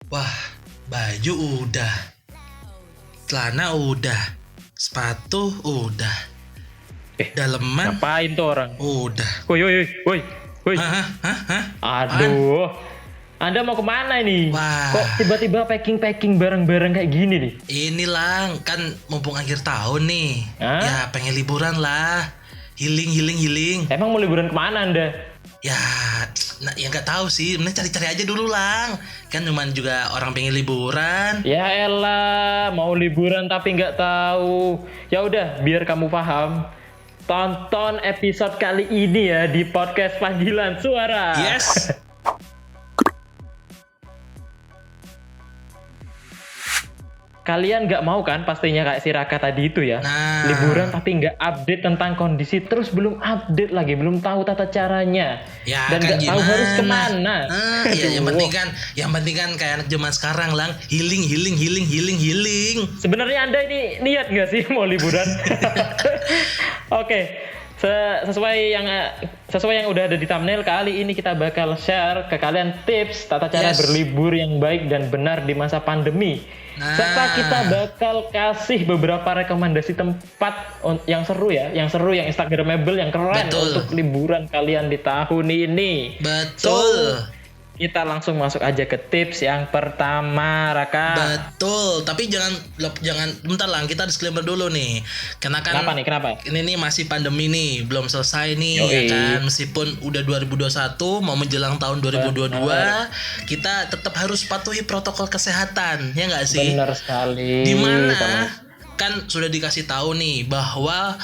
Wah, baju udah, celana udah, sepatu udah, daleman Ngapain tuh orang? udah. Woi, woi, woi, woi. Hah? Aduh. Anda mau kemana ini? Wah. Kok tiba-tiba packing barang-barang kayak gini nih? Ini lang, kan mumpung akhir tahun nih. Hah? Ya pengen liburan lah. Healing. Emang mau liburan kemana Anda? Ya, ya nggak tahu sih. Mending cari-cari aja dulu lang. Kan cuman juga orang pengen liburan. Ya elah, mau liburan tapi nggak tahu. Ya udah, biar kamu paham. Tonton episode kali ini ya di podcast Panggilan Suara. Yes. Kalian nggak mau kan pastinya kayak si Raka tadi itu ya. Nah. Liburan tapi nggak update tentang kondisi. Terus belum update lagi, belum tahu tata caranya. Ya Dan kan nggak tahu gimana? harus kemana. Ya yang penting kan kayak anak zaman sekarang lang, healing. Sebenarnya Anda ini niat nggak sih mau liburan? Oke. Sesuai yang udah ada di thumbnail, kali ini kita bakal share ke kalian tips tata cara Yes. berlibur yang baik dan benar di masa pandemi. Nah. Serta kita bakal kasih beberapa rekomendasi tempat yang seru ya, yang instagramable, yang keren Betul. untuk liburan kalian di tahun ini. Betul. Kita langsung masuk aja ke tips yang pertama, Raka. Betul, tapi jangan bentar lang, kita disclaimer dulu nih. Karena kan Kenapa? ini nih masih pandemi nih, belum selesai nih. Yoi. Ya kan, meskipun udah 2021 mau menjelang tahun 2022, kita tetap harus patuhi protokol kesehatan, ya nggak sih? Benar sekali. Dimana kan sudah dikasih tahu nih bahwa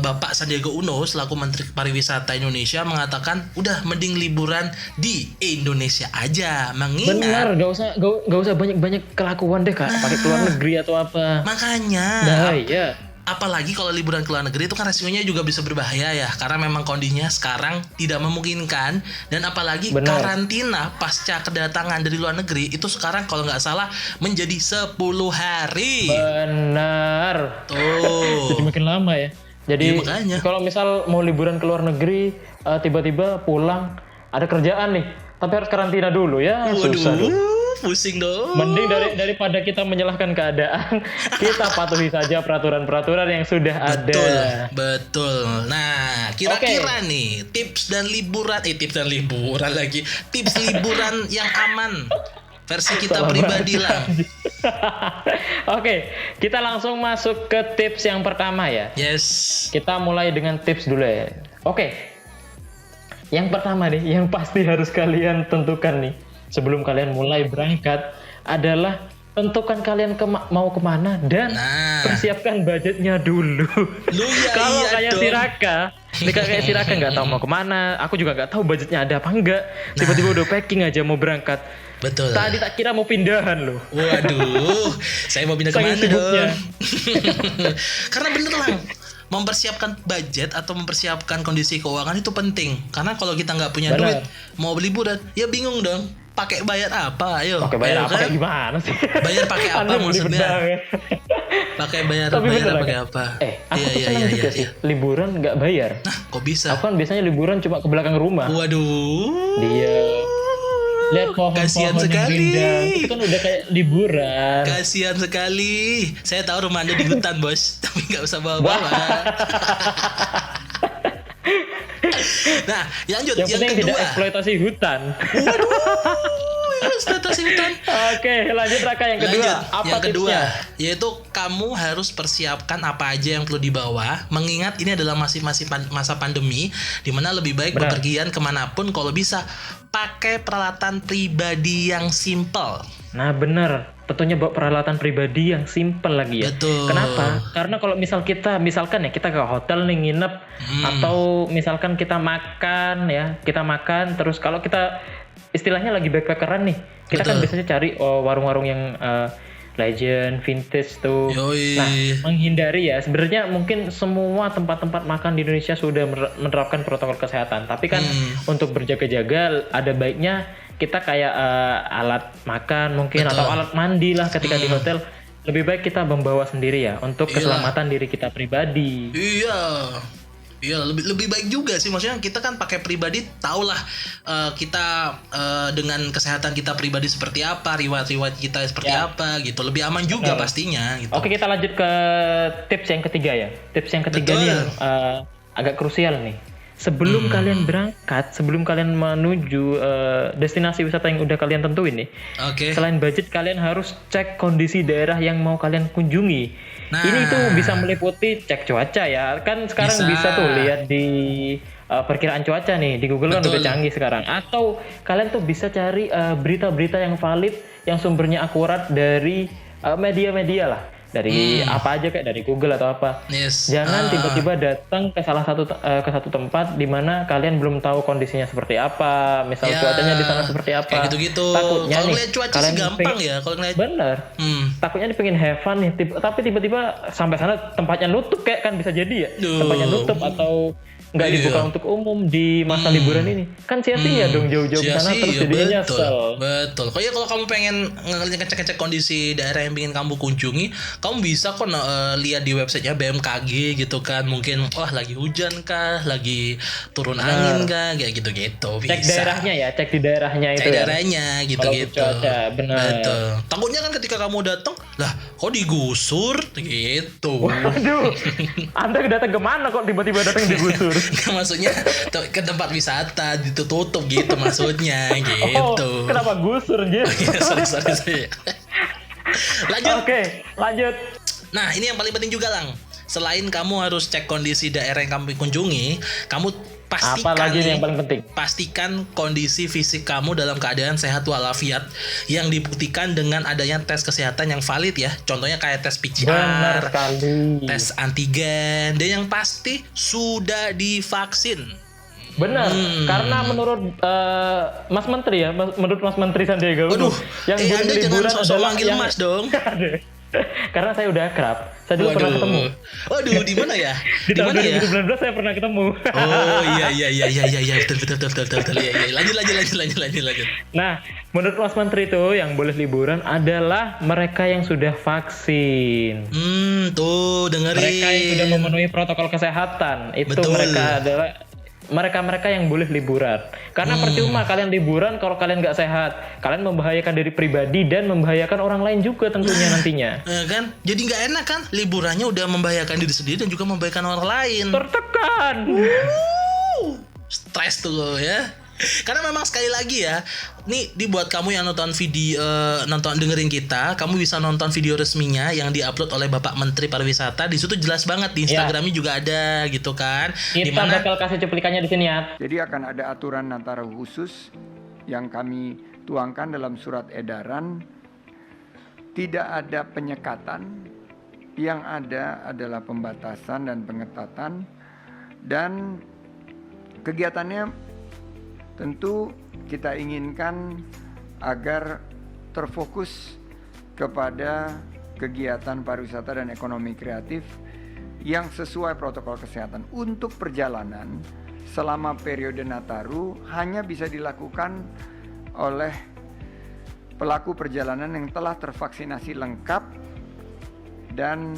Bapak Sandiaga Uno selaku Menteri Pariwisata Indonesia mengatakan udah mending liburan di Indonesia aja, mengingat Benar, gak usah banyak kelakuan deh Kak, pakai keluar negeri atau apa. makanya Bahaya. apalagi kalau liburan ke luar negeri itu kan resikonya juga bisa berbahaya ya, karena memang kondisinya sekarang tidak memungkinkan, dan apalagi Benar. karantina pasca kedatangan dari luar negeri itu sekarang kalau nggak salah menjadi 10 hari. Benar. Tuh. Jadi makin lama ya. Jadi Iya, makanya. kalau misal mau liburan ke luar negeri, tiba-tiba pulang ada kerjaan nih, tapi harus karantina dulu ya. Susah tuh. Pusing dong. Mending daripada kita menyalahkan keadaan, kita patuhi saja peraturan-peraturan yang sudah ada. Betul. Nah, kira-kira nih tips dan liburan lagi. Tips liburan yang aman versi kita Salah pribadi banget. lah. Oke, kita langsung masuk ke tips yang pertama ya. Yes. Kita mulai dengan tips dulu ya. Oke. Yang pertama nih, yang pasti harus kalian tentukan nih sebelum kalian mulai berangkat adalah tentukan kalian mau kemana dan Nah. persiapkan budgetnya dulu. Lu ya Kalau iya kayak dong. si Raka, kayak si Raka nggak tahu mau kemana, aku juga nggak tahu budgetnya ada apa enggak. Tiba-tiba udah packing aja mau berangkat. Betul. Tadi tak kira mau pindahan loh. Waduh, saya mau pindah Saking kemana sibuknya. dong? Karena bener lah, mempersiapkan budget atau mempersiapkan kondisi keuangan itu penting. Karena kalau kita nggak punya Benar. duit, mau liburan, ya bingung dong. Pakai bayar apa? Ayo. Pakai bayar Ayo, apa kan? kayak gimana sih? Bayar pakai apa Anda beli maksudnya? pedang ya. Pakai bayar Tapi bener, pakai Kak. apa? Aku tuh senang juga sih liburan nggak bayar. Nah, kok bisa? Aku kan biasanya liburan cuma ke belakang rumah. Waduh. Dia lihat Kasihan pohon-pohon yang sekali. rindang. Itu kan udah kayak liburan. Kasihan sekali. Saya tahu rumah Anda di hutan, Bos. Tapi nggak usah bawa-bawa. Nah, lanjut. Yang penting tidak kedua. eksploitasi hutan. Eksploitasi hutan. Oke, lanjut Raka yang kedua. Lanjut. Apa Yang kedua, tipsnya? yaitu kamu harus persiapkan apa aja yang perlu dibawa. Mengingat ini adalah masih masa pandemi, di mana lebih baik Benar. bepergian kemanapun kalau bisa pakai peralatan pribadi yang simple. Nah bener, tentunya bawa peralatan pribadi yang simple lagi ya. Betul. Kenapa? Karena kalau misalkan ya kita ke hotel nih nginep, atau misalkan kita makan terus kalau kita istilahnya lagi backpackeran nih, kita kan Betul. biasanya cari warung-warung yang legend, vintage tuh. Yoi. Nah, menghindari ya. Sebenarnya mungkin semua tempat-tempat makan di Indonesia sudah menerapkan protokol kesehatan. Tapi kan untuk berjaga-jaga ada baiknya kita kayak alat makan mungkin Betul. atau alat mandi lah ketika di hotel. Lebih baik kita membawa sendiri ya untuk Iyalah. keselamatan diri kita pribadi. Iya. Iya, lebih baik juga sih, maksudnya kita kan pakai pribadi, tahulah kita dengan kesehatan kita pribadi seperti apa, riwayat kita seperti apa gitu, lebih aman juga pastinya gitu. Oke, kita lanjut ke tips yang ketiga ya. Tips yang ketiga nih yang agak krusial nih. Sebelum kalian berangkat, sebelum kalian menuju destinasi wisata yang udah kalian tentuin nih, selain budget, kalian harus cek kondisi daerah yang mau kalian kunjungi. Nah, ini tuh bisa meliputi cek cuaca ya, kan sekarang bisa tuh lihat di perkiraan cuaca nih di Google. Kan udah canggih sekarang. Atau kalian tuh bisa cari berita-berita yang valid, yang sumbernya akurat dari media-media lah. Dari apa aja, kayak dari Google atau apa. Jangan tiba-tiba datang ke satu tempat di mana kalian belum tahu kondisinya seperti apa, misal cuacanya di sana seperti apa. Kayak gitu-gitu. Takutnya kalau nih ngeliat cuaca kalian sih gampang ya kalau ngeliat. Bener. Takutnya nih pengen have fun nih, tapi tiba-tiba sampai sana tempatnya nutup, kayak kan bisa jadi ya. Tempatnya nutup atau nggak dibuka untuk umum di masa liburan ini, kan sia-sia dong jauh-jauh ke sana, terus jadinya nyesel. Betul. Kalau kamu pengen ngecek kondisi daerah yang ingin kamu kunjungi, kamu bisa kok lihat di websitenya BMKG gitu kan. Mungkin lagi hujan kah, lagi turun angin kah, kayak gitu-gitu. Bisa. Cek daerahnya ya, cek di daerahnya itu. Cek daerahnya gitu-gitu. Benar. Betul. Takutnya kan ketika kamu datang, lah kok digusur gitu. Waduh, Anda datang kemana kok tiba-tiba datang digusur? Maksudnya ke tempat wisata ditutup gitu maksudnya gitu. Kenapa gusur gitu? sorry. Lanjut. Oke, lanjut. Nah, ini yang paling penting juga, Lang. Selain kamu harus cek kondisi daerah yang kamu kunjungi, kamu pastikan, apa lagi yang paling penting? Pastikan kondisi fisik kamu dalam keadaan sehat walafiat yang dibuktikan dengan adanya tes kesehatan yang valid ya. Contohnya kayak tes PCR, tes antigen, dan yang pasti sudah divaksin. Benar, karena menurut Mas Menteri ya, menurut Mas Menteri Sandiaga Uno, yang Anda jangan sosok manggil Mas dong. Karena saya udah akrab. Saya dulu pernah ketemu. Waduh, di mana ya? Di tahun 2019 saya pernah ketemu. Oh iya, betul. Iya. Lanjut. Nah, menurut Mas Menteri itu yang boleh liburan adalah mereka yang sudah vaksin. Tuh dengerin. Mereka yang sudah memenuhi protokol kesehatan. Itu mereka adalah mereka yang boleh liburan. Karena percuma kalian liburan kalau kalian nggak sehat. Kalian membahayakan diri pribadi dan membahayakan orang lain juga tentunya nantinya. Kan? Jadi nggak enak kan? Liburannya udah membahayakan diri sendiri dan juga membahayakan orang lain. Tertekan. Stres tuh ya. Karena memang sekali lagi ya, nih dibuat kamu yang nonton video, dengerin kita, kamu bisa nonton video resminya yang diupload oleh Bapak Menteri Pariwisata. Di situ jelas banget, di Instagramnya juga ada gitu kan. Kita bakal kasih cuplikannya di sini ya. Jadi akan ada aturan Nataru khusus yang kami tuangkan dalam surat edaran. Tidak ada penyekatan, yang ada adalah pembatasan dan pengetatan, dan kegiatannya tentu kita inginkan agar terfokus kepada kegiatan pariwisata dan ekonomi kreatif yang sesuai protokol kesehatan. Untuk perjalanan selama periode Nataru hanya bisa dilakukan oleh pelaku perjalanan yang telah tervaksinasi lengkap dan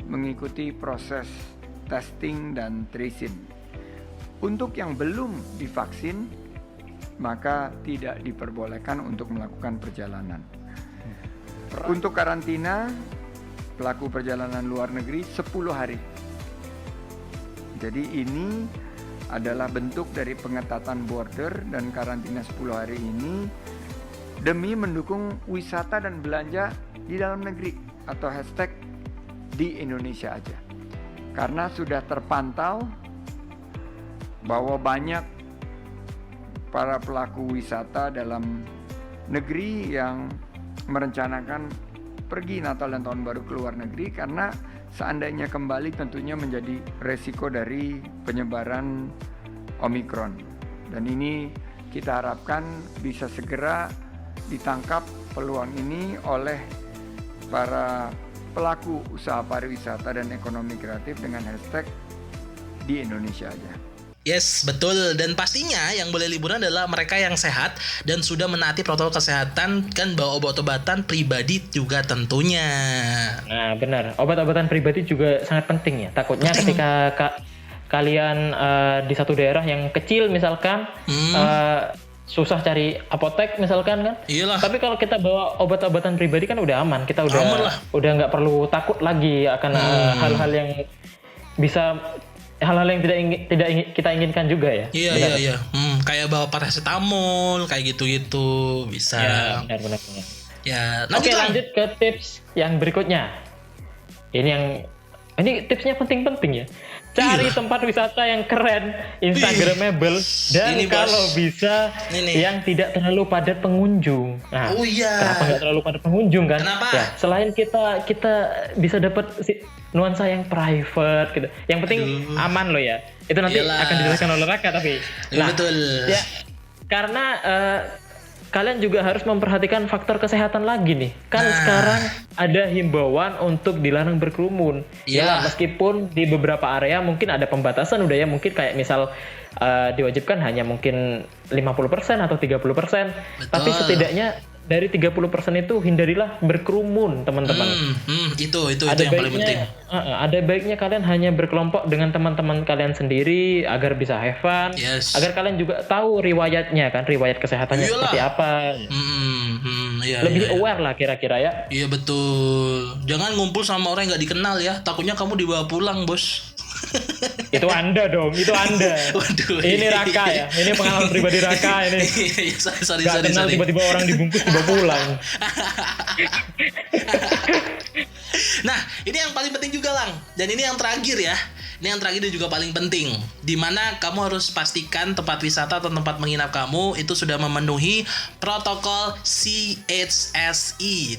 mengikuti proses testing dan tracing. Untuk yang belum divaksin, maka tidak diperbolehkan untuk melakukan perjalanan. Untuk karantina, pelaku perjalanan luar negeri 10 hari. Jadi ini adalah bentuk dari pengetatan border dan karantina 10 hari ini demi mendukung wisata dan belanja di dalam negeri atau hashtag di Indonesia aja. Karena sudah terpantau bahwa banyak para pelaku wisata dalam negeri yang merencanakan pergi Natal dan Tahun Baru ke luar negeri karena seandainya kembali tentunya menjadi resiko dari penyebaran Omikron. Dan ini kita harapkan bisa segera ditangkap peluang ini oleh para pelaku usaha pariwisata dan ekonomi kreatif dengan hashtag di Indonesia aja. Yes, betul. Dan pastinya yang boleh liburan adalah mereka yang sehat dan sudah menaati protokol kesehatan, kan bawa obat-obatan pribadi juga tentunya. Nah, benar. Obat-obatan pribadi juga sangat penting ya. Takutnya ketika kalian di satu daerah yang kecil misalkan, susah cari apotek misalkan kan. Iyalah. Tapi kalau kita bawa obat-obatan pribadi kan udah aman. Kita Aman lah. udah nggak perlu takut lagi akan hal-hal yang bisa hal-hal yang kita inginkan juga ya. Iya. Kayak bawa paracetamol kayak gitu-gitu bisa. Ya, benar. Ya, Oke, lanjut ke tips yang berikutnya. Ini tipsnya penting-penting ya. Cari tempat wisata yang keren, instagramable, dan Ini, Bos. kalau bisa Ini. yang tidak terlalu padat pengunjung. Nah, Oh iya. kenapa nggak terlalu padat pengunjung kan? Kenapa? Ya, selain kita bisa dapat nuansa yang private gitu. Yang penting aman loh ya. Itu nanti Iyalah. akan dijelaskan oleh Raka tapi. Ya, betul. Ya, karena kalian juga harus memperhatikan faktor kesehatan lagi nih. Kan sekarang ada himbauan untuk dilarang berkerumun. Iya. Ya, meskipun di beberapa area mungkin ada pembatasan udah ya, mungkin kayak misal diwajibkan hanya mungkin 50% atau 30%. Tapi setidaknya dari 30% itu hindarilah berkerumun, teman-teman. Itu yang paling penting. Ada baiknya kalian hanya berkelompok dengan teman-teman kalian sendiri agar bisa have fun, Yes. agar kalian juga tahu riwayatnya kan, riwayat kesehatannya Iyalah. seperti apa. Iya, Lebih iya. aware lah kira-kira ya. Iya betul. Jangan ngumpul sama orang yang nggak dikenal ya. Takutnya kamu dibawa pulang, bos. Itu Anda dong, itu Anda. Waduh. Ini Raka ya, ini pengalaman pribadi Raka ini. sorry. Gak kenal tiba-tiba orang dibungkus dibawa pulang. Nah, ini yang paling penting juga, Lang. Dan ini yang terakhir ya. Ini yang terakhir dan juga paling penting. Dimana kamu harus pastikan tempat wisata atau tempat menginap kamu itu sudah memenuhi protokol CHSE.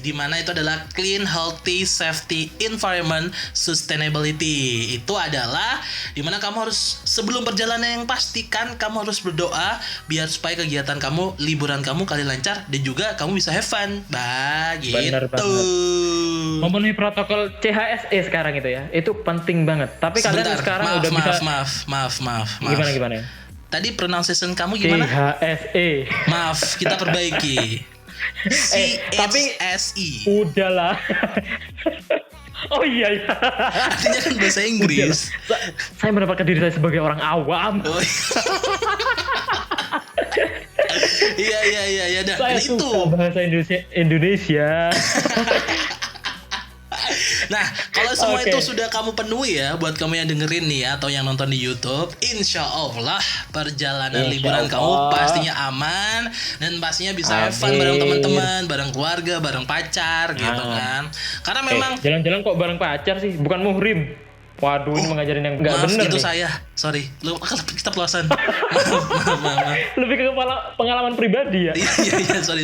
Dimana itu adalah Clean, Healthy, Safety, Environment, Sustainability. Itu adalah dimana kamu harus sebelum perjalanan yang pastikan kamu harus berdoa biar supaya kegiatan kamu, liburan kamu kali lancar dan juga kamu bisa have fun. Begitu. Benar banget. Memenuhi protokol CHSE sekarang itu ya, itu penting banget. Tapi kalian sekarang udah bisa. Maaf. Gimana? Tadi pronunciation kamu gimana? CHSE. Maaf, kita perbaiki. Tapi CHSE. udahlah. Oh iya. Artinya kan bahasa Inggris. Saya mendapatkan diri saya sebagai orang awam. Oh, iya. Dan Saya itu. suka bahasa Indonesia. Nah, kalau semua Oke. itu sudah kamu penuhi ya, buat kamu yang dengerin nih ya, atau yang nonton di YouTube, insya Allah perjalanan Insya liburan Allah. kamu pastinya aman dan pastinya bisa have fun Amin. bareng teman-teman, bareng keluarga, bareng pacar gitu kan. Karena memang Jalan-jalan kok bareng pacar sih, bukan muhrim. Waduh, ini mengajarin yang nggak maaf bener itu nih. saya, sorry, lu kita pelosan. maaf. Lebih ke pengalaman pribadi ya. Iya, sorry.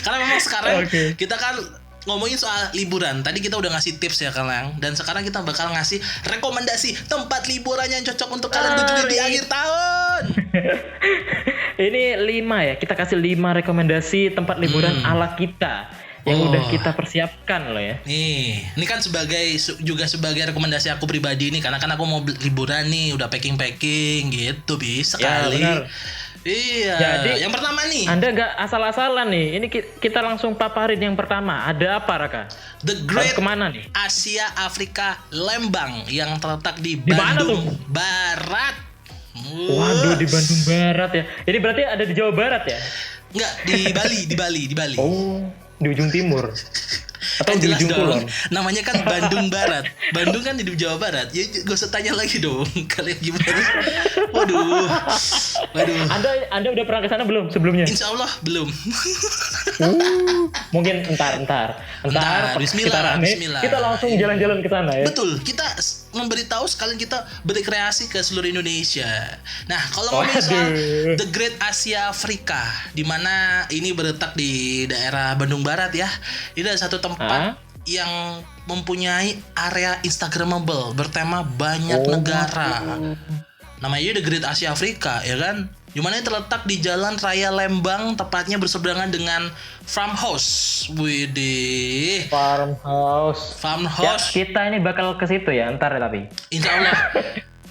Karena memang sekarang Oke. kita kan ngomongin soal liburan. Tadi kita udah ngasih tips ya kalian. Dan sekarang kita bakal ngasih rekomendasi tempat liburan yang cocok untuk kalian kunjungi di akhir tahun. Ini 5 ya, kita kasih 5 rekomendasi tempat liburan ala kita yang Oh. udah kita persiapkan loh ya. Nih, ini kan juga sebagai rekomendasi aku pribadi nih, karena kan aku mau liburan nih, udah packing gitu, bisa Ya, kali. benar. Iya. Jadi, yang pertama nih, Anda nggak asal-asalan nih. Ini kita langsung paparin yang pertama. Ada apa, Raka? The Harus Great kemana nih? Asia Afrika Lembang yang terletak di mana Bandung tuh? Barat. Waduh, di Bandung Barat ya. Ini berarti ada di Jawa Barat ya? Enggak, di Bali. Oh, di ujung timur. Atau Kan di jelas ujung dong. kulon. Namanya kan Bandung Barat. Bandung kan di Jawa Barat. Ya gak usah tanya lagi dong. Kalian gimana? Waduh. Anda udah pernah ke sana belum sebelumnya? Insya Allah belum. Mungkin entar Bismillah, kita rame, bismillah. kita langsung jalan-jalan ke sana ya. Betul, kita memberitahu sekalian kita berkreasi ke seluruh Indonesia. Nah, kalau ngomongin soal Waduh. The Great Asia Afrika, di mana ini berletak di daerah Bandung Barat ya. Ini ada satu tempat yang mempunyai area Instagramable bertema banyak negara. Namanya The Great Asia Afrika ya kan. Dimana ini terletak di Jalan Raya Lembang, tepatnya berseberangan dengan Farmhouse. Widih. Farmhouse. Ya, kita ini bakal ke situ ya, ntar ya tapi. Insya Allah.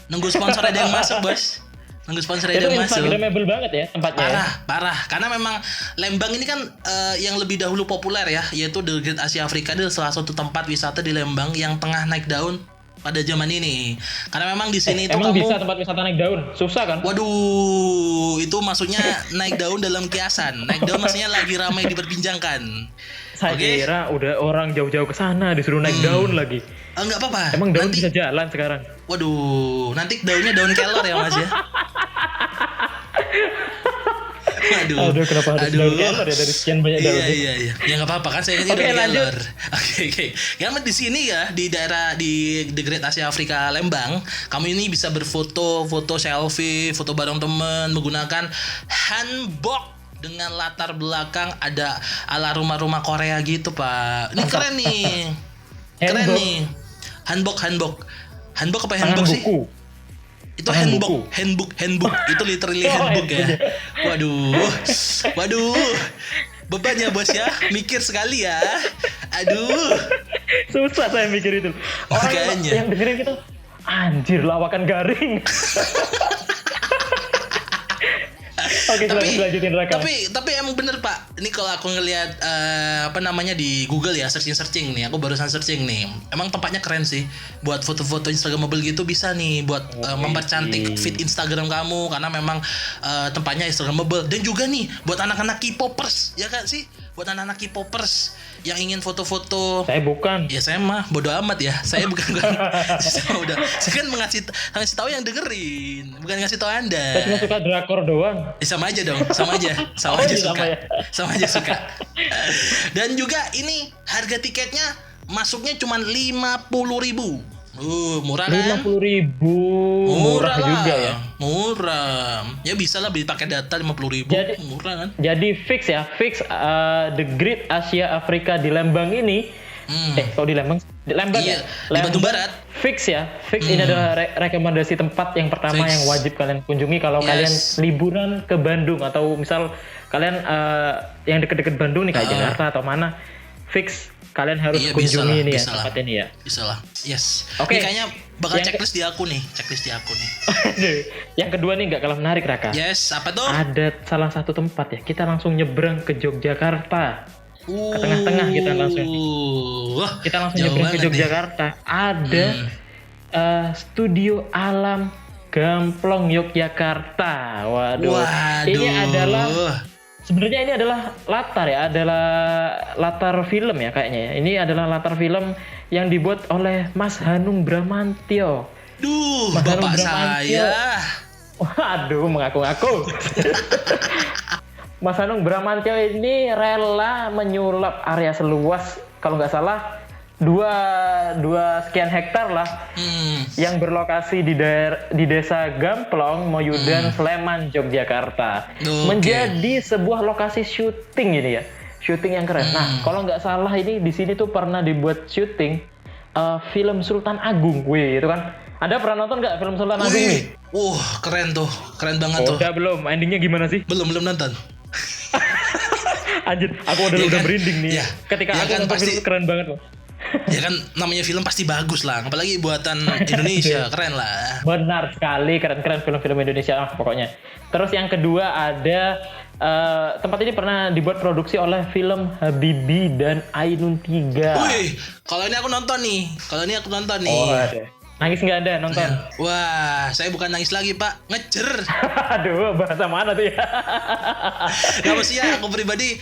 Nunggu sponsor ada yang masuk, bos. Nunggu sponsor ada Itu yang masuk. Instagramable banget ya tempatnya. Ya. Parah. Karena memang Lembang ini kan yang lebih dahulu populer ya, yaitu The Great Asia Afrika. Ini salah satu tempat wisata di Lembang yang tengah naik daun pada zaman ini. Karena memang di sini itu Emang kamu bisa tempat wisata naik daun? Susah kan? waduh, itu maksudnya naik daun dalam kiasan. Naik daun maksudnya lagi ramai diperbincangkan. Saya Oke. kira udah orang jauh-jauh ke sana disuruh naik daun lagi. Enggak apa-apa. Emang daun nanti, bisa jalan sekarang? waduh, nanti daunnya daun kelor ya Mas ya. Waduh. Aduh, kenapa harus daun kelor ya dari sekian banyak daun? Iya. Ya nggak apa-apa kan saya ingatnya Oke, daun lanjut. kelor. Oke. Ya di sini ya di daerah di The Great Asia Afrika Lembang, kamu ini bisa berfoto, foto selfie, foto bareng teman menggunakan hanbok dengan latar belakang ada ala rumah-rumah Korea gitu, Pak. Ini keren nih. Keren Hanbok? nih. Hanbok. Hanbok apa Tangan handbook sih? buku. Itu Tangan buku. handbook itu literally Oh, handbook ya. handbook. Waduh, beban ya bos ya, mikir sekali ya. Aduh, Susah saya mikir itu. Orang Makanya. yang dengerin kita, anjir lawakan garing. Oke, lanjutin Raka. tapi emang bener Pak. Ini kalau aku ngelihat apa namanya di Google ya, searching nih. Aku barusan searching nih. Emang tempatnya keren sih. Buat foto-foto Instagramable gitu bisa nih buat mempercantik feed Instagram kamu karena memang tempatnya Instagramable dan juga nih buat anak-anak K-popers ya kan sih? Buat anak-anak K-popers yang ingin foto-foto. Saya bukan. Ya saya mah bodo amat ya. Saya bukan saya kan ngasih tahu yang dengerin, bukan ngasih tahu Anda. Saya cuma suka drakor doang. Sama aja dong, sama aja Oh, iya, suka, sama ya. sama aja suka. Dan juga ini harga tiketnya masuknya cuma 50.000. Murah kan? 50.000 murah lah. juga ya. Murah. Ya bisa lah beli pakai data 50.000. Jadi- Murah kan? Jadi fix The Great Asia Afrika di Lembang ini. Kalau di Lembang? Di Lembang Iya, ya? di Bandung Barat. Fix ya. Fix ini adalah rekomendasi tempat yang pertama Fix. yang wajib kalian kunjungi kalau Yes. kalian liburan ke Bandung atau misal kalian yang deket-deket Bandung nih kayak Jakarta atau mana. Fix kalian harus Iya, bisa kunjungi lah, ini ya bisa lah. tempat ini ya. Bisa lah. Yes. Oke. Ini kayaknya bakal Yang checklist di aku nih. Yang kedua nih nggak kalah menarik Raka. Yes, apa tuh? Ada salah satu tempat ya, kita langsung nyebrang ke Yogyakarta. Ke tengah-tengah kita langsung. Wah, Kita langsung jauh nyebrang ke banget nih. Yogyakarta. Ada Studio Alam Gamplong Yogyakarta. Waduh. Ini adalah sebenarnya ini adalah latar film ya kayaknya ya. Ini adalah latar film yang dibuat oleh Mas Hanung Bramantyo. Duh, Mas Hanung bapak Bramantyo. saya. Waduh, mengaku-ngaku. Mas Hanung Bramantyo ini rela menyulap area seluas kalau nggak salah dua sekian hektar lah yang berlokasi di desa Gamplong, Moyudan, Sleman, Yogyakarta. Oke. Menjadi sebuah lokasi syuting ini ya. Syuting yang keren. Nah, kalau nggak salah ini di sini tuh pernah dibuat syuting film Sultan Agung. Wih, itu kan. Anda pernah nonton nggak film Sultan Agung nih? Wih, keren tuh. Keren banget tuh. Udah belum? Endingnya gimana sih? Belum nonton. Anjir, aku udah Ya kan? merinding nih. Ya. Ketika Ya aku kan, nonton pasti. film keren banget loh. Ya kan namanya film pasti bagus lah. Apalagi buatan Indonesia. Keren lah. Benar sekali, keren-keren film-film Indonesia pokoknya. Terus yang kedua ada tempat ini pernah dibuat produksi oleh film Habibie dan Ainun 3. Wih, kalau ini aku nonton nih. Oh, ada. Nangis nggak Anda nonton? Wah, saya bukan nangis lagi Pak, ngejer. Aduh, bahasa mana tuh ya? Gak mesti ya, aku pribadi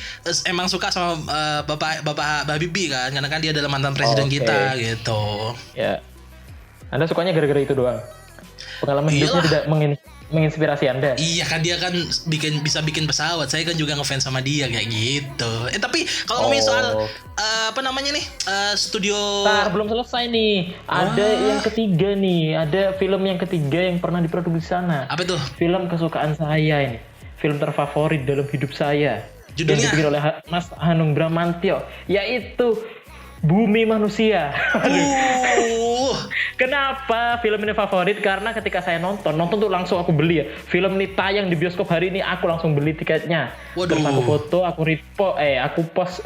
emang suka sama Bapak Habibie kan, karena kan dia adalah mantan presiden Oke. kita gitu. Ya. Anda sukanya gara-gara itu doang? Pengalaman hidupnya Iyalah. tidak menginspirasi Anda? Iya kan dia kan bisa bikin pesawat. Saya kan juga ngefans sama dia kayak gitu. Tapi kalau ngomongin soal apa namanya nih studio. Ntar belum selesai nih. Ada yang ketiga nih. Ada film yang ketiga yang pernah diproduksi sana. Apa tuh? Film kesukaan saya ini. Film terfavorit dalam hidup saya. Judulnya? Yang dibikin oleh Mas Hanung Bramantyo. Yaitu Bumi Manusia. Kenapa film ini favorit? Karena ketika saya nonton tuh langsung aku beli ya. Film ini tayang di bioskop hari ini, aku langsung beli tiketnya. Waduh. Terus aku foto, aku post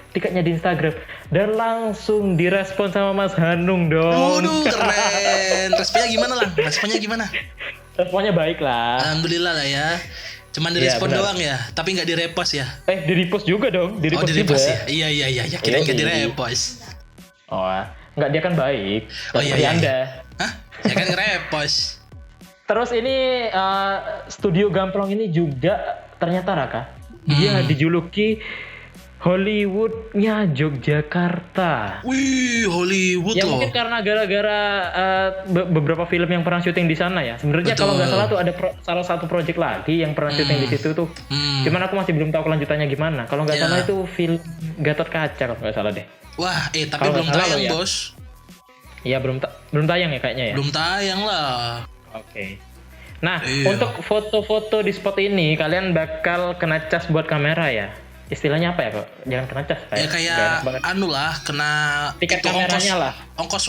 tiketnya di Instagram dan langsung direspon sama Mas Hanung dong. Waduh, keren. Responnya gimana? Responnya baik lah. Alhamdulillah lah ya. Cuman Iya, direspon benar. doang ya, tapi nggak direpost ya. Di repost juga dong, di repost juga. ya? Iya, kirain nggak Iya. direpost. Oh, Nggak, dia kan baik. Oh, iya, Seperti iya. Anda. Hah? Ya kan nge-repost. Terus ini studio Gamplong ini juga ternyata Raka, dia dijuluki Hollywoodnya Yogyakarta. Wih, Hollywood Ya loh. mungkin karena gara-gara beberapa film yang pernah syuting di sana ya. Sebenarnya kalau nggak Betul. salah tuh ada salah satu project lagi yang pernah syuting di situ tuh. Cuman aku masih belum tahu kelanjutannya gimana. Kalau nggak Ya. salah itu film Gatot Kaca kalau nggak salah deh. Wah, tapi Kalau belum nggak salah tayang, lo ya. Bos. Iya belum tayang ya kayaknya ya. Belum tayang lah. Oke. Nah, Iya. untuk foto-foto di spot ini kalian bakal kena cas buat kamera ya. Istilahnya apa ya kok? Jangan kena cas Ya nggak kayak enak banget. anu lah, kena Tiket itu kameranya lah. Ongkos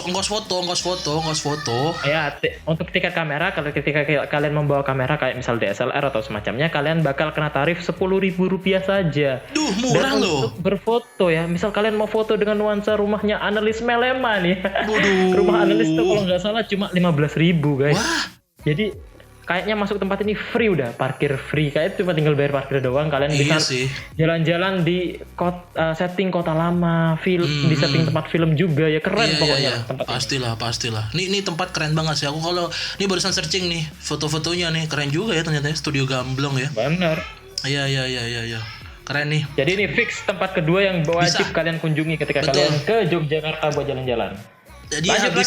foto. Ya, untuk tiket kamera kalau ketika kalian membawa kamera kayak misal DSLR atau semacamnya, kalian bakal kena tarif Rp10.000 saja. Duh, murah Dan loh. untuk berfoto ya, misal kalian mau foto dengan nuansa rumahnya Analis Melema nih. Waduh. Rumah Analis tuh kalau nggak salah cuma 15.000 guys. Wah, Jadi kayaknya masuk tempat ini free udah, parkir free. Kayak cuma tinggal bayar parkir doang. Kalian iya bisa sih. jalan-jalan di setting kota lama, di setting tempat film juga ya, keren Iya, pokoknya iya. tempat ini. Pastilah. Ini tempat keren banget sih. Aku kalau ini barusan searching nih foto-fotonya nih, keren juga ya ternyata ya, studio Gamblong ya. Bener. Iya. Keren nih. Jadi ini fix tempat kedua yang wajib Bisa. kalian kunjungi ketika Betul. kalian ke Yogyakarta buat jalan-jalan. Jadi Lanjut,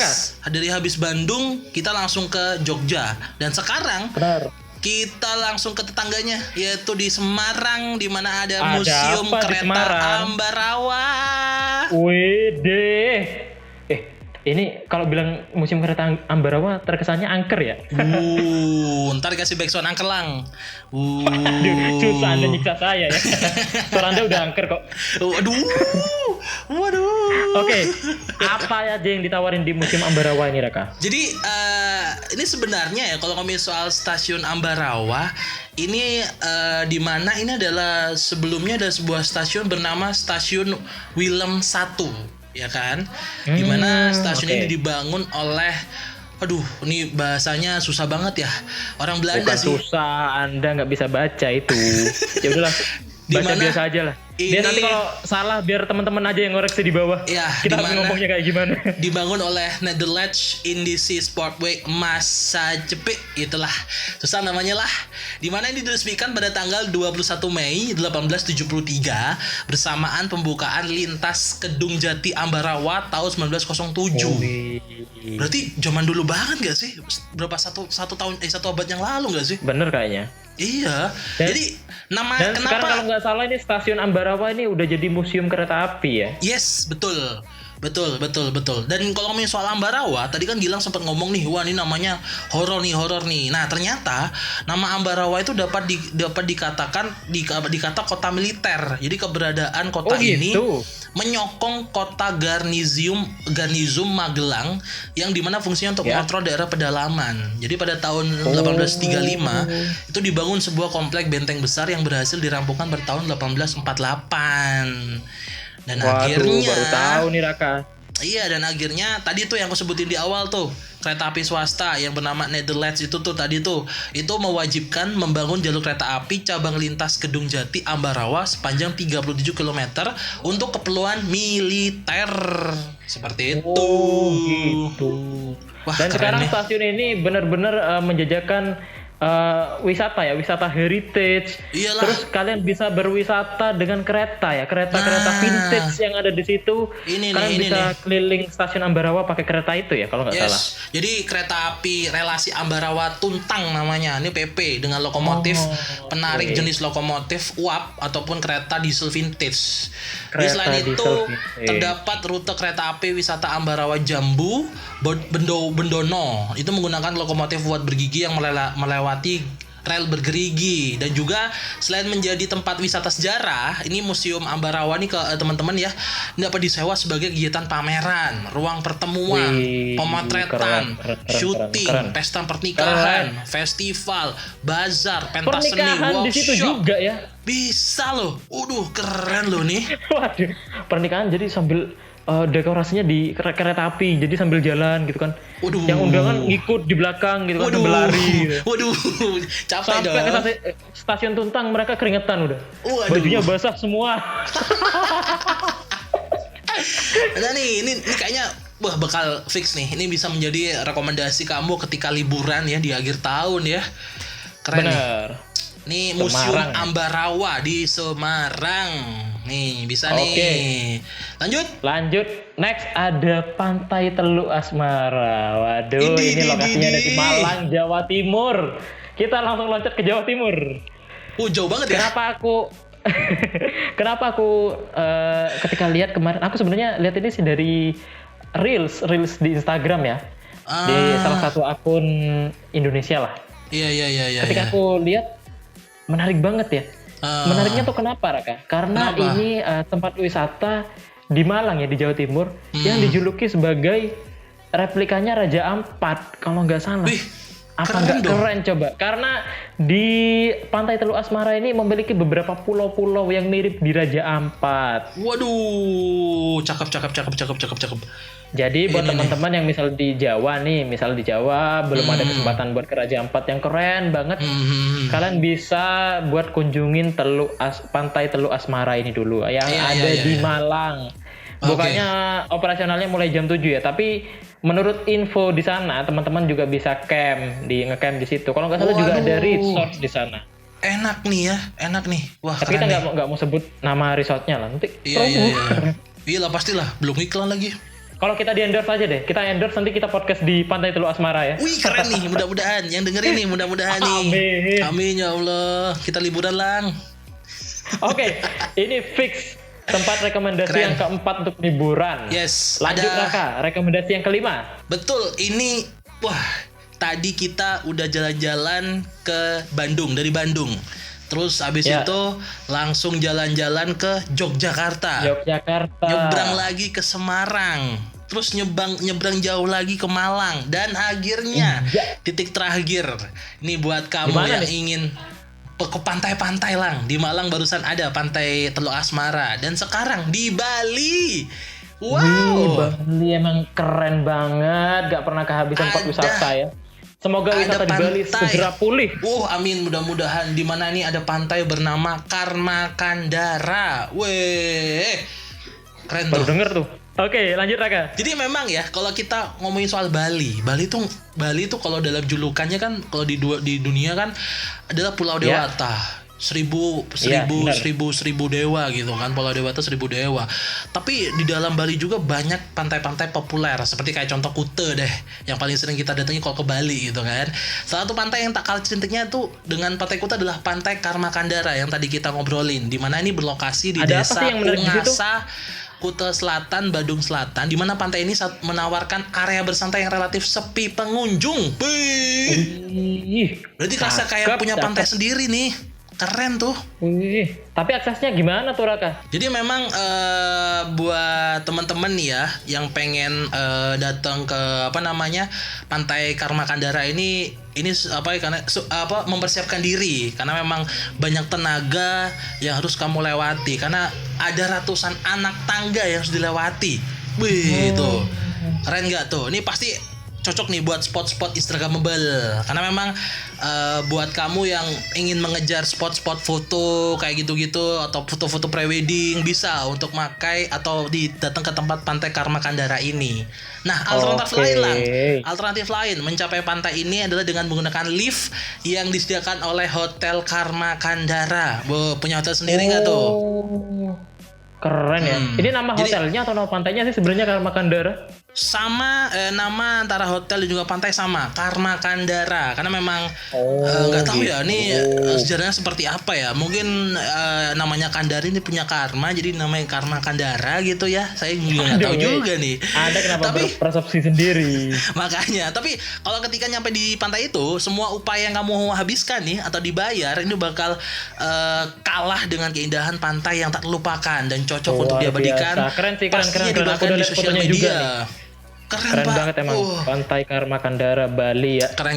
dari habis Bandung kita langsung ke Jogja dan sekarang Benar. kita langsung ke tetangganya yaitu di Semarang di mana ada Ada Museum apa di Kereta Semarang? Ambarawa. Wede. Ini kalau bilang Museum Kereta Ambarawa terkesannya angker ya. Ntar dikasih backsound angkelang. Aduh, susah Anda nyiksa saya ya. Suara Anda udah angker kok. Waduh. Oke, apa aja yang ditawarin di Museum Ambarawa ini, Raka? Jadi ini sebenarnya ya kalau ngomongin soal stasiun Ambarawa ini di mana ini adalah sebelumnya ada sebuah stasiun bernama Stasiun Willem 1 ya kan, di mana stasiun oke. ini dibangun oleh ini bahasanya susah banget ya orang Belanda Bukan sih. susah, Anda nggak bisa baca itu. Ya udahlah, Di baca mana biasa aja lah. ini- Biar nanti kalau salah biar teman-teman aja yang ngoreksi di bawah. Ya, Kita di harus mana- ngomongnya kayak gimana. Dibangun oleh Nederlandse Indische Sportweg Maatschappij, itulah susah namanya lah. Di mana ini diresmikan pada tanggal 21 Mei 1873 bersamaan pembukaan lintas Kedung Jati Ambarawa tahun 1907. Berarti zaman dulu banget gak sih? Berapa satu abad yang lalu gak sih? Bener kayaknya. Iya. Dan- Jadi nama Dan sekarang kenapa? kalau nggak salah ini stasiun Ambarawa ini udah jadi museum kereta api ya. Yes, betul. Dan kalau ngomongin soal Ambarawa, tadi kan Gilang sempat ngomong nih, wah ini namanya horor nih. Nah, ternyata nama Ambarawa itu dapat dikatakan dikata kota militer. Jadi keberadaan kota ini gitu. menyokong kota Garnizum Magelang yang dimana fungsinya untuk Ya. mengontrol daerah pedalaman. Jadi pada tahun 1835 itu dibangun sebuah komplek benteng besar yang berhasil dirampungkan pada tahun 1848. Dan Waduh, akhirnya baru tahu nih Raka. iya, dan akhirnya tadi tuh yang aku sebutin di awal tuh, kereta api swasta yang bernama Nederlandse itu mewajibkan membangun jalur kereta api cabang lintas Kedung Jati Ambarawa sepanjang 37 km untuk keperluan militer. Seperti itu. Oh, gitu. Wah, Dan keren sekarang nih. stasiun ini benar-benar menjajakan wisata heritage. Iyalah. Terus kalian bisa berwisata dengan kereta Nah. vintage yang ada di situ. Ini Kalian nih, bisa keliling stasiun Ambarawa pakai kereta itu ya kalau nggak salah. Jadi kereta api relasi Ambarawa Tuntang namanya. Ini PP dengan lokomotif penarik oke. jenis lokomotif uap ataupun kereta diesel vintage. Di Kereta selain itu diesel vintage. terdapat rute kereta api wisata Ambarawa Jambu Bendono. Itu menggunakan lokomotif buat bergigi yang melewati rel bergerigi. Dan juga selain menjadi tempat wisata sejarah, ini Museum Ambarawa nih ke teman-teman ya, dapat disewa sebagai kegiatan pameran, ruang pertemuan, Wih, pemotretan, keren. syuting, pesta pernikahan, festival, bazar, pentas seni, Pernikahan di situ workshop. juga ya. Bisa loh. Keren loh nih. Waduh, pernikahan jadi sambil dekorasinya di kereta api, jadi sambil jalan gitu kan. Waduh. Yang undangan ngikut di belakang gitu kan, sambil lari gitu. Waduh, capek Sampai dong. ke stasiun Tuntang mereka keringetan udah. Waduh. Bajunya basah semua. Nah nih, ini kayaknya wah bakal fix nih. Ini bisa menjadi rekomendasi kamu ketika liburan ya di akhir tahun ya. Keren nih. Bener. Nih Museum Semarang. Ambarawa di Semarang. Nih bisa Oke. nih. Lanjut, next ada Pantai Teluk Asmara. Waduh, ini lokasinya ada di Malang, Jawa Timur. Kita langsung loncat ke Jawa Timur. Jauh banget ya. Kenapa aku ketika lihat kemarin, aku sebenarnya lihat ini sih dari reels di Instagram ya, di salah satu akun Indonesia lah. Iya. Ketika aku lihat menarik banget ya. Menariknya tuh kenapa, Raka? Karena Kenapa? ini tempat wisata di Malang ya, di Jawa Timur, yang dijuluki sebagai replikanya Raja Ampat kalau nggak salah. Wih, Apa keren nggak dong. keren coba? Karena di Pantai Teluk Asmara ini memiliki beberapa pulau-pulau yang mirip di Raja Ampat. Waduh, cakep. Jadi buat Ini teman-teman yang misal di Jawa nih, misal di Jawa belum ada kesempatan buat ke Raja Ampat yang keren banget, kalian bisa buat kunjungin Pantai Teluk Asmara ini dulu yang ada di Malang. Bukannya operasionalnya mulai jam 7 ya, tapi menurut info di sana teman-teman juga bisa ngecamp di situ. Kalau nggak salah juga ada resort di sana. Enak nih. Wah, Tapi kita keren nih. nggak mau sebut nama resortnya lah, nanti Iya. promo. Iya lah pastilah, belum iklan lagi. Kalau kita di endorse aja deh, kita endorse nanti kita podcast di Pantai Teluk Asmara ya. Wih keren nih, mudah-mudahan yang dengerin nih, mudah-mudahan nih. Amin. Amin ya Allah. Kita liburan lang. Oke, ini fix tempat rekomendasi Keren. yang keempat untuk liburan. Yes, Lanjut ada- Raka, rekomendasi yang kelima. Betul, ini wah tadi kita udah jalan-jalan ke Bandung, dari Bandung. Terus abis Ya. itu langsung jalan-jalan ke Yogyakarta. Yogyakarta. Nyebrang lagi ke Semarang. Terus nyebrang jauh lagi ke Malang. Dan akhirnya Iya. titik terakhir. Ini buat kamu Dimana yang nih? ingin ke pantai-pantai lang. Di Malang barusan ada Pantai Teluk Asmara. Dan sekarang di Bali. Wih, Wow. Bali emang keren banget, gak pernah kehabisan tempat Ada. wisata ya. Semoga Ada wisata di Bali pantai. segera pulih. Amin mudah-mudahan di mana ini ada pantai bernama Karmakandara. Weh. Keren Baru tuh. denger tuh. Oke, lanjut Raka. Jadi memang ya kalau kita ngomongin soal Bali tuh kalau dalam julukannya kan kalau di dunia kan adalah Pulau Ya. Dewata. Iya, benar. Seribu dewa gitu kan, Pulau Dewata 1000 dewa. Tapi di dalam Bali juga banyak pantai-pantai populer seperti kayak contoh Kute deh yang paling sering kita datangi kalau ke Bali gitu kan. Salah satu pantai yang tak kalah cantiknya tuh dengan Pantai Kute adalah Pantai Karmakandara yang tadi kita ngobrolin, di mana ini berlokasi di Ada apa desa sih yang menarik di situ? Ungasa, Kute Selatan, Badung Selatan, di mana pantai ini menawarkan area bersantai yang relatif sepi pengunjung. Wih, Wih, berarti kerasa kayak punya pantai sendiri nih. Keren tuh. Wih, tapi aksesnya gimana tuh Raka? Jadi memang buat teman-teman nih ya yang pengen datang ke Pantai Karmakandara ini karena mempersiapkan diri karena memang banyak tenaga yang harus kamu lewati karena ada ratusan anak tangga yang harus dilewati. Wih, tuh. Keren nggak tuh? Ini pasti cocok nih buat spot-spot instagramable karena memang buat kamu yang ingin mengejar spot-spot foto kayak gitu-gitu atau foto-foto prewedding bisa untuk makai atau datang ke tempat Pantai Karmakandara ini. Nah, alternatif lain mencapai pantai ini adalah dengan menggunakan lift yang disediakan oleh Hotel Karmakandara. Punya hotel sendiri nggak tuh? Keren ya. Ini nama Jadi- hotelnya atau nama pantainya sih sebenarnya Karmakandara? Sama nama antara hotel dan juga pantai sama Karmakandara karena memang nggak tahu ya ini sejarahnya seperti apa ya, mungkin namanya Kandari ini punya karma jadi namanya Karmakandara gitu ya, saya juga nggak tahu juga nih. Ada kenapa Tapi berpersepsi sendiri? makanya, tapi kalau ketika nyampe di pantai itu semua upaya yang kamu habiskan nih atau dibayar ini bakal kalah dengan keindahan pantai yang tak terlupakan dan cocok untuk Luar diabadikan. biasa. Keren sih, keren. Pastinya Aku dibagikan udah di lihat sosial fotonya juga media. nih. Keren Keren Pak. banget emang Pantai Karmakandara Bali ya. Keren.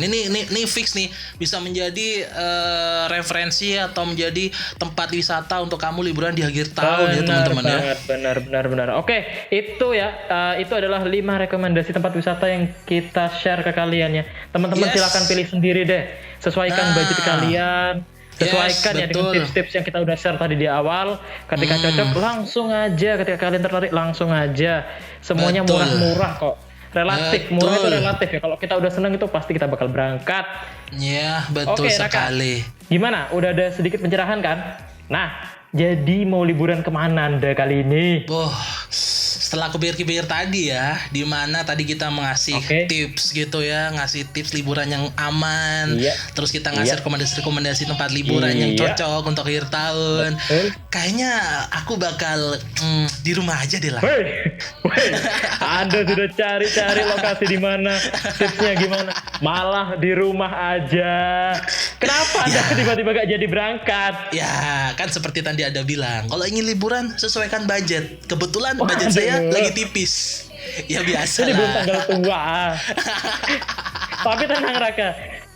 Ini fix nih bisa menjadi referensi atau menjadi tempat wisata untuk kamu liburan di akhir tahun ya teman-teman ya. Benar. Oke, itu ya. Itu adalah 5 rekomendasi tempat wisata yang kita share ke kalian ya. Teman-teman Yes. silakan pilih sendiri deh. Sesuaikan Nah. budget kalian. Sesuaikan ya dengan betul. tips-tips yang kita udah share tadi di awal. Ketika cocok langsung aja, ketika kalian tertarik langsung aja. Semuanya Betul. murah-murah kok. Relatif, murah itu Betul. relatif ya. Kalau kita udah seneng itu pasti kita bakal berangkat. Ya, betul Oke, Raka. sekali. Gimana? Udah ada sedikit pencerahan kan? Nah, jadi mau liburan kemana Anda kali ini? Boh, setelah aku pikir-pikir tadi ya, di mana tadi kita mengasih Oke. tips gitu ya, ngasih tips liburan yang aman, Iya. terus kita ngasih Iya. rekomendasi-rekomendasi tempat liburan yang Iya. cocok untuk akhir tahun. Betul. Kayaknya aku bakal di rumah aja deh lah. Woi, Anda sudah cari-cari lokasi di mana, tipsnya gimana? Malah di rumah aja. Kenapa Anda tiba-tiba gak jadi berangkat? Ya, kan seperti tadi ada bilang, kalau ingin liburan sesuaikan budget. Kebetulan budget Waduh. saya lagi tipis. Ya biasa Ini belum lah. tanggal tua. Tapi tenang Raka,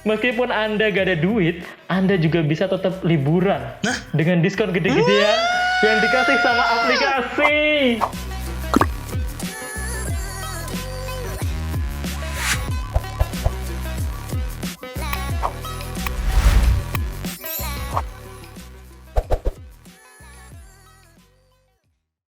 meskipun Anda gak ada duit, Anda juga bisa tetap liburan Nah. dengan diskon gede-gedean yang dikasih sama aplikasi.